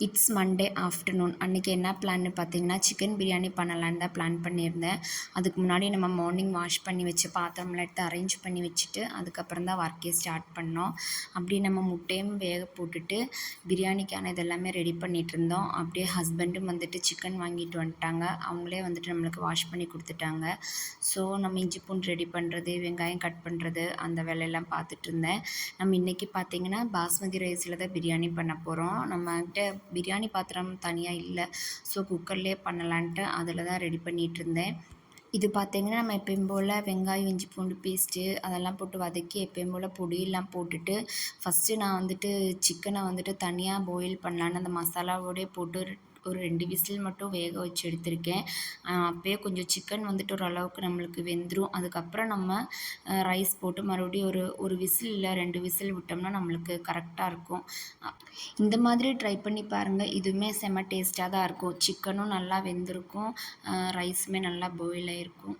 It's Monday afternoon. அன்றைக்கி என்ன பிளான்னு பார்த்தீங்கன்னா, சிக்கன் பிரியாணி பண்ணலான்னு தான் பிளான் பண்ணியிருந்தேன். அதுக்கு முன்னாடி நம்ம மார்னிங் வாஷ் பண்ணி வச்சு பாத்திரம்லாம் எடுத்து அரேஞ்ச் பண்ணி வச்சுட்டு அதுக்கப்புறம் தான் ஒர்க்கே ஸ்டார்ட் பண்ணோம். அப்படி நம்ம முட்டையும் வேக போட்டுட்டு பிரியாணிக்கான இதெல்லாமே ரெடி பண்ணிகிட்டு இருந்தோம். அப்படியே ஹஸ்பண்டும் வந்துட்டு சிக்கன் வாங்கிட்டு வந்துட்டாங்க. அவங்களே வந்துட்டு நம்மளுக்கு வாஷ் பண்ணி கொடுத்துட்டாங்க. ஸோ நம்ம இஞ்சி பூண்டு ரெடி பண்ணுறது, வெங்காயம் கட் பண்ணுறது, அந்த வேலையெல்லாம் பார்த்துட்டு இருந்தேன். நம்ம இன்றைக்கி பார்த்திங்கன்னா பாஸ்மதி ரைஸில் தான் பிரியாணி பண்ண போகிறோம். நம்மகிட்ட பிரியாணி பாத்திரம் தனியாக இல்லை. ஸோ குக்கர்லேயே பண்ணலான்ட்டு அதில் தான் ரெடி பண்ணிகிட்ருந்தேன். இது பார்த்திங்கன்னா நம்ம எப்பயும் போல் வெங்காயம் இஞ்சி பூண்டு பேஸ்ட்டு அதெல்லாம் போட்டு வதக்கி எப்பயும் போல் பொடியெல்லாம் போட்டுட்டு ஃபஸ்ட்டு நான் வந்துட்டு சிக்கனை வந்துட்டு தனியாக பாயில் பண்ணலான்னு அந்த மசாலாவோடே போட்டு ஒரு 2 விசில் மட்டும் வேக வச்சு எடுத்திருக்கேன். அப்போயே கொஞ்சம் சிக்கன் வந்துட்டு ஓரளவுக்கு நம்மளுக்கு வெந்துடும். அதுக்கப்புறம் நம்ம ரைஸ் போட்டு மறுபடியும் ஒரு விசில் இல்லை 2 விசில் விட்டோம்னா நம்மளுக்கு கரெக்டாக இருக்கும். இந்த மாதிரி ட்ரை பண்ணி பாருங்கள். இதுவுமே செம்ம டேஸ்ட்டாக தான் இருக்கும். சிக்கனும் நல்லா வெந்திருக்கும், ரைஸுமே நல்லா பாயில் ஆகிருக்கும்.